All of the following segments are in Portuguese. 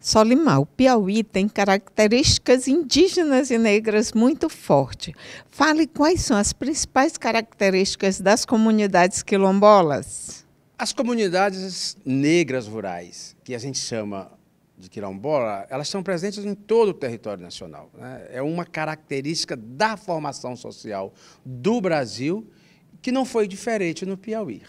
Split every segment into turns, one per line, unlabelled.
Solimar, o Piauí tem características indígenas e negras muito fortes. Fale quais são as principais características das comunidades quilombolas.
As comunidades negras rurais, que a gente chama de quilombola, elas estão presentes em todo o território nacional, né? É uma característica da formação social do Brasil que não foi diferente no Piauí.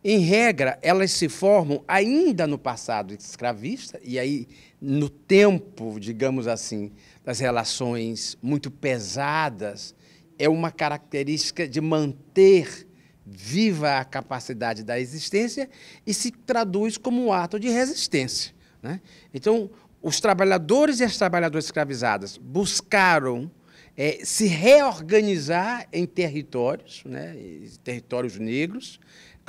Em regra, elas se formam ainda no passado escravista, e aí no tempo, digamos assim, das relações muito pesadas, é uma característica de manter viva a capacidade da existência e se traduz como um ato de resistência, né? Então, os trabalhadores e as trabalhadoras escravizadas buscaram se reorganizar em territórios, né, territórios negros,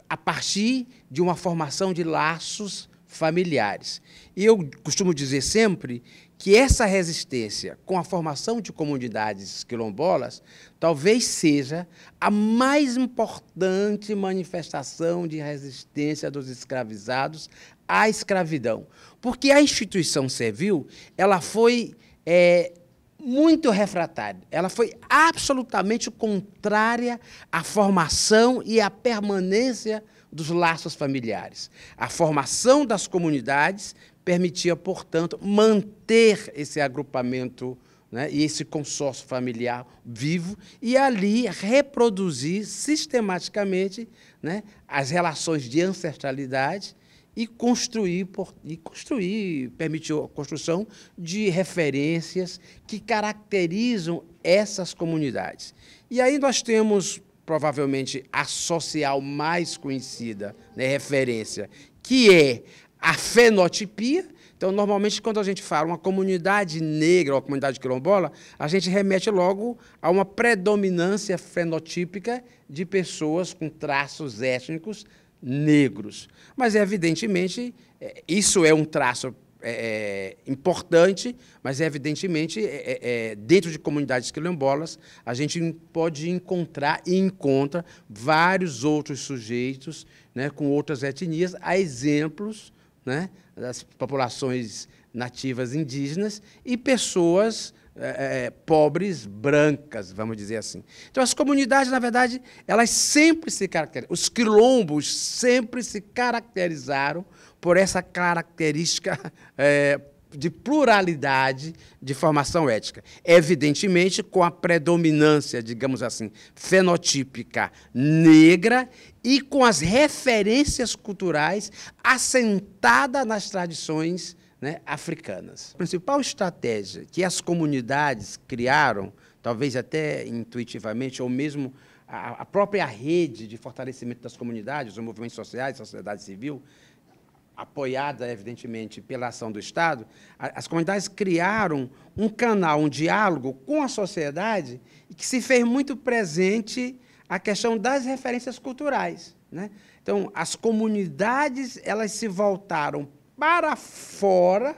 a partir de uma formação de laços familiares. E eu costumo dizer sempre que essa resistência com a formação de comunidades quilombolas talvez seja a mais importante manifestação de resistência dos escravizados à escravidão. Porque a instituição servil, ela foi muito refratária, ela foi absolutamente contrária à formação e à permanência dos laços familiares. A formação das comunidades permitia, portanto, manter esse agrupamento, né, e esse consórcio familiar vivo e ali reproduzir sistematicamente, né, as relações de ancestralidade e permitiu a construção de referências que caracterizam essas comunidades. E aí nós temos, provavelmente, a social mais conhecida, né, referência, que é a fenotipia. Então, normalmente, quando a gente fala uma comunidade negra ou uma comunidade quilombola, a gente remete logo a uma predominância fenotípica de pessoas com traços étnicos negros. Mas, evidentemente, isso é um traço importante, mas, evidentemente, dentro de comunidades quilombolas, a gente pode encontrar e encontra vários outros sujeitos, né, com outras etnias, a exemplos, né, das populações nativas indígenas e pessoas pobres, brancas, vamos dizer assim. Então, as comunidades, na verdade, elas sempre se caracterizam, os quilombos sempre se caracterizaram por essa característica de pluralidade de formação étnica. Evidentemente, com a predominância, digamos assim, fenotípica negra e com as referências culturais assentadas nas tradições, né, africanas. A principal estratégia que as comunidades criaram, talvez até intuitivamente, ou mesmo a própria rede de fortalecimento das comunidades, os movimentos sociais, a sociedade civil, apoiada, evidentemente, pela ação do Estado, as comunidades criaram um canal, um diálogo com a sociedade e que se fez muito presente a questão das referências culturais, né? Então, as comunidades elas se voltaram para fora,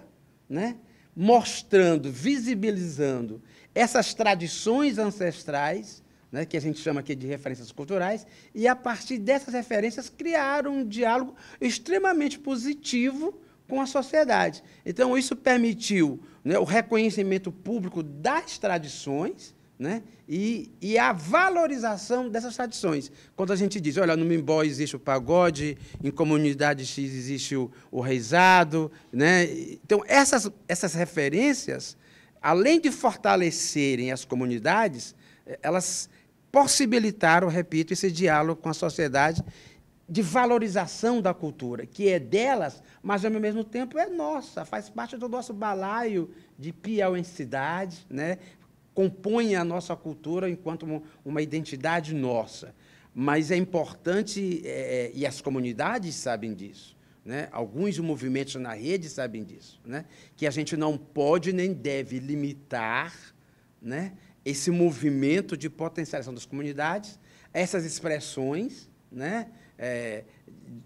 né, mostrando, visibilizando essas tradições ancestrais, né, que a gente chama aqui de referências culturais, e, a partir dessas referências, criaram um diálogo extremamente positivo com a sociedade. Então, isso permitiu, né, o reconhecimento público das tradições, né, e a valorização dessas tradições. Quando a gente diz, olha, no Mimbó existe o pagode, em comunidade X existe o reizado, né? Então, essas referências, além de fortalecerem as comunidades, elas possibilitaram, repito, esse diálogo com a sociedade de valorização da cultura, que é delas, mas, ao mesmo tempo, é nossa, faz parte do nosso balaio de piauiensidade, né? Compõe a nossa cultura enquanto uma identidade nossa. Mas é importante, e as comunidades sabem disso, né? Alguns movimentos na rede sabem disso, né? Que a gente não pode nem deve limitar, né, esse movimento de potencialização das comunidades, essas expressões, né,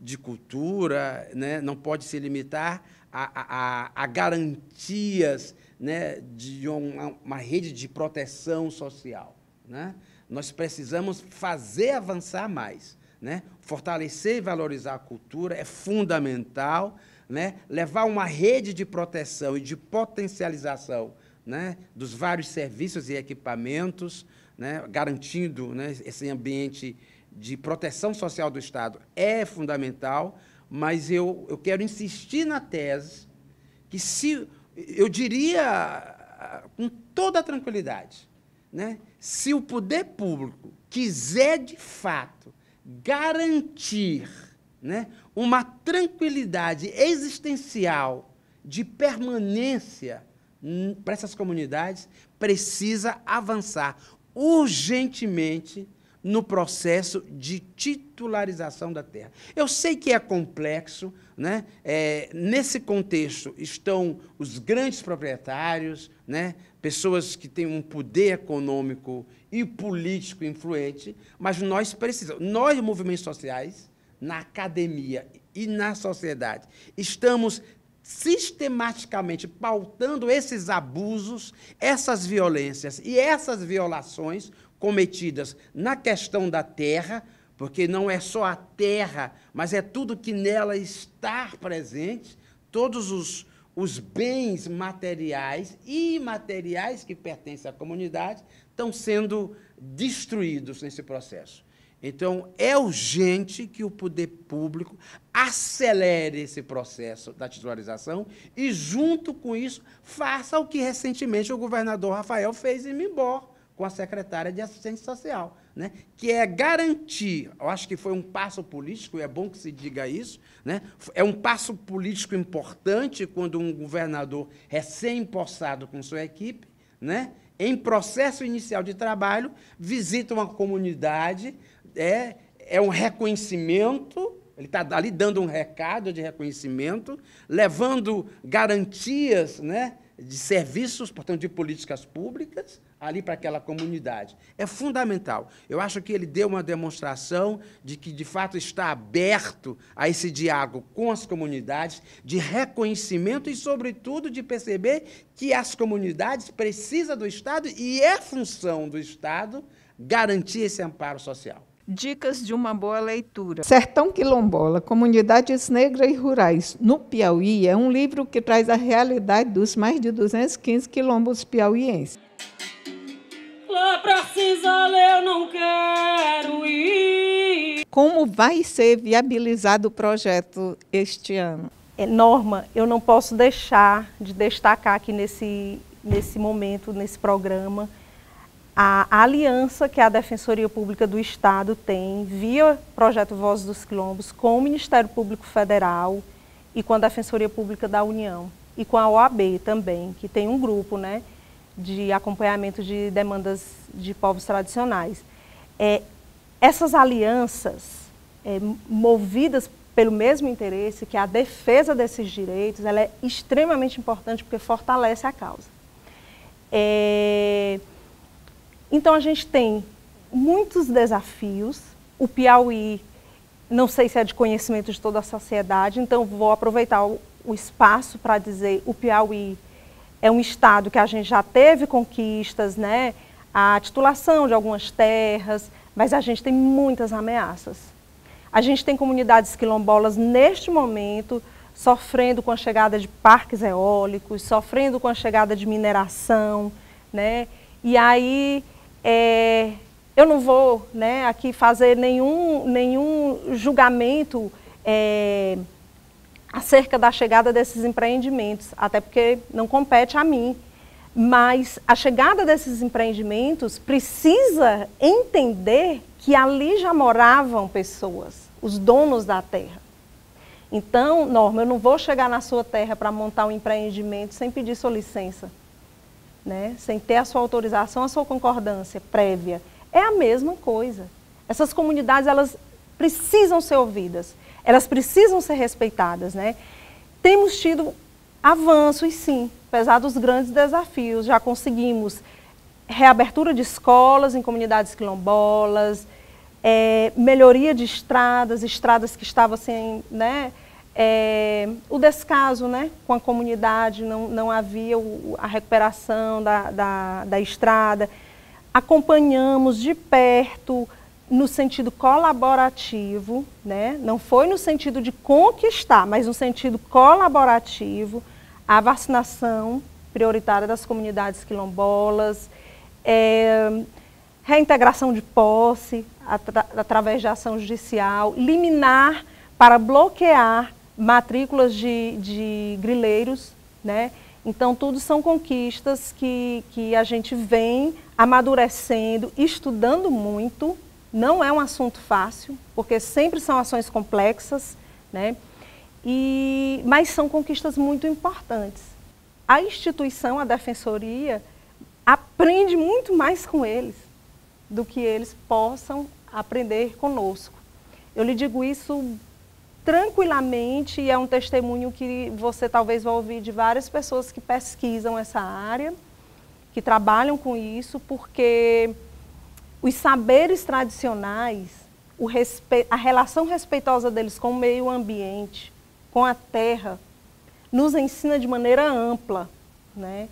de cultura, né, não pode se limitar a garantias, né, de uma rede de proteção social, né? Nós precisamos fazer avançar mais, né? Fortalecer e valorizar a cultura é fundamental, né, levar uma rede de proteção e de potencialização, né, dos vários serviços e equipamentos, né, garantindo, né, esse ambiente de proteção social do Estado é fundamental, mas eu quero insistir na tese que, eu diria com toda a tranquilidade, né, se o poder público quiser, de fato, garantir, né, uma tranquilidade existencial de permanência para essas comunidades, precisa avançar urgentemente no processo de titularização da terra. Eu sei que é complexo, né? Nesse contexto estão os grandes proprietários, né? Pessoas que têm um poder econômico e político influente, mas nós precisamos, nós, movimentos sociais, na academia e na sociedade, estamos sistematicamente pautando esses abusos, essas violências e essas violações cometidas na questão da terra, porque não é só a terra, mas é tudo que nela está presente, todos os bens materiais e imateriais que pertencem à comunidade estão sendo destruídos nesse processo. Então, é urgente que o poder público acelere esse processo da titularização e, junto com isso, faça o que recentemente o governador Rafael fez em Mimbó, com a secretária de Assistência Social, né? Que é garantir, eu acho que foi um passo político, e é bom que se diga isso, né? É um passo político importante quando um governador recém-empossado com sua equipe, né, em processo inicial de trabalho, visita uma comunidade, é um reconhecimento, ele está ali dando um recado de reconhecimento, levando garantias, né, de serviços, portanto, de políticas públicas, ali para aquela comunidade. É fundamental. Eu acho que ele deu uma demonstração de que, de fato, está aberto a esse diálogo com as comunidades, de reconhecimento e, sobretudo, de perceber que as comunidades precisam do Estado e é função do Estado garantir esse amparo social.
Dicas de uma boa leitura. Sertão Quilombola, Comunidades Negras e Rurais no Piauí, é um livro que traz a realidade dos mais de 215 quilombos piauienses.
Lá pra Cinzala eu não quero ir.
Como vai ser viabilizado o projeto este ano?
Norma, eu não posso deixar de destacar aqui nesse momento, nesse programa, a aliança que a Defensoria Pública do Estado tem, via Projeto Vozes dos Quilombos, com o Ministério Público Federal e com a Defensoria Pública da União, e com a OAB também, que tem um grupo, né, de acompanhamento de demandas de povos tradicionais. Essas alianças, movidas pelo mesmo interesse, que é a defesa desses direitos, ela é extremamente importante porque fortalece a causa. Então, a gente tem muitos desafios. O Piauí, não sei se é de conhecimento de toda a sociedade, então vou aproveitar o espaço para dizer o Piauí é um estado que a gente já teve conquistas, né? A titulação de algumas terras, mas a gente tem muitas ameaças. A gente tem comunidades quilombolas, neste momento, sofrendo com a chegada de parques eólicos, sofrendo com a chegada de mineração, né? E aí, eu não vou, né, aqui fazer nenhum julgamento acerca da chegada desses empreendimentos, até porque não compete a mim. Mas a chegada desses empreendimentos precisa entender que ali já moravam pessoas, os donos da terra. Então, Norma, eu não vou chegar na sua terra para montar um empreendimento sem pedir sua licença, né? Sem ter a sua autorização, a sua concordância prévia. É a mesma coisa. Essas comunidades, elas precisam ser ouvidas, elas precisam ser respeitadas, né? Temos tido avanços, sim, apesar dos grandes desafios. Já conseguimos reabertura de escolas em comunidades quilombolas, melhoria de estradas que estavam sem, né, o descaso, né, com a comunidade, não havia a recuperação da estrada. Acompanhamos de perto no sentido colaborativo, né? Não foi no sentido de conquistar, mas no sentido colaborativo, a vacinação prioritária das comunidades quilombolas, reintegração de posse através de ação judicial, liminar para bloquear matrículas de grileiros, né? Então, tudo são conquistas que a gente vem amadurecendo, estudando muito. Não é um assunto fácil, porque sempre são ações complexas, né? Mas são conquistas muito importantes. A instituição, a Defensoria, aprende muito mais com eles do que eles possam aprender conosco. Eu lhe digo isso tranquilamente e é um testemunho que você talvez vá ouvir de várias pessoas que pesquisam essa área, que trabalham com isso, porque os saberes tradicionais, a relação respeitosa deles com o meio ambiente, com a terra, nos ensina de maneira ampla, né?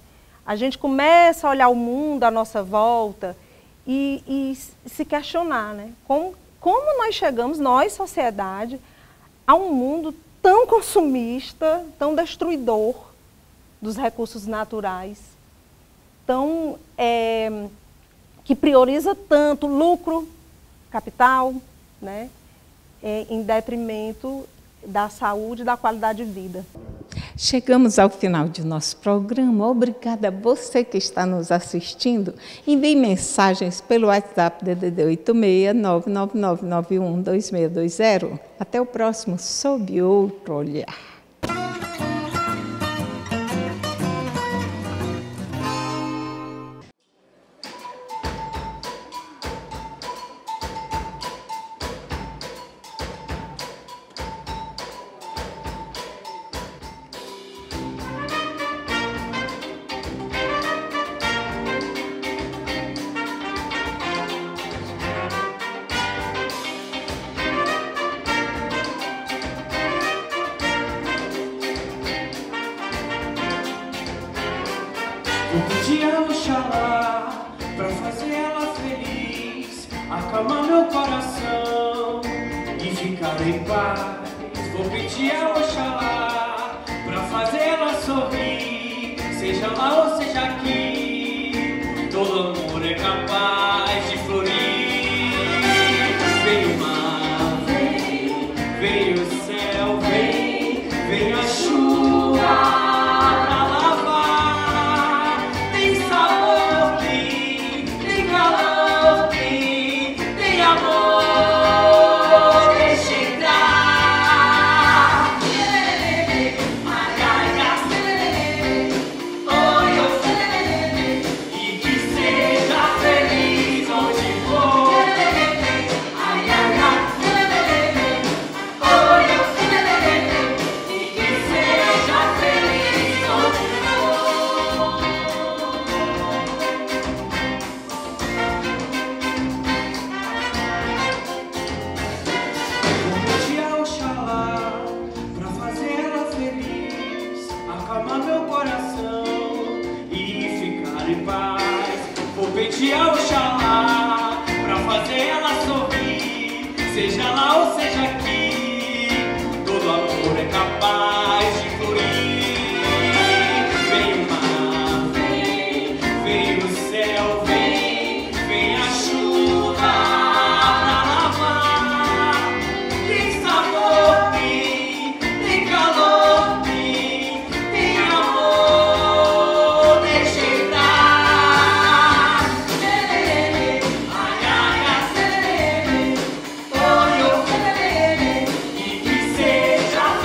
A gente começa a olhar o mundo à nossa volta e se questionar, né? Como nós chegamos, nós, sociedade, a um mundo tão consumista, tão destruidor dos recursos naturais, tão, que prioriza tanto lucro, capital, né? Em detrimento da saúde e da qualidade de vida.
Chegamos ao final de nosso programa. Obrigada a você que está nos assistindo. Envie mensagens pelo WhatsApp DDD 86 99991 2620. Até o próximo Sob Outro Olhar.
Vou pedir a Oxalá pra fazer ela feliz, acalmar meu coração e ficar em paz. Vou pedir a Oxalá pra fazer ela sorrir, seja lá ou seja aqui, todo amor é capaz de florir. Vem o mar, vem o céu, vem a chuva. Vou pedir a Oxalá pra fazer ela sorrir, seja lá ou seja aqui, todo amor é capaz.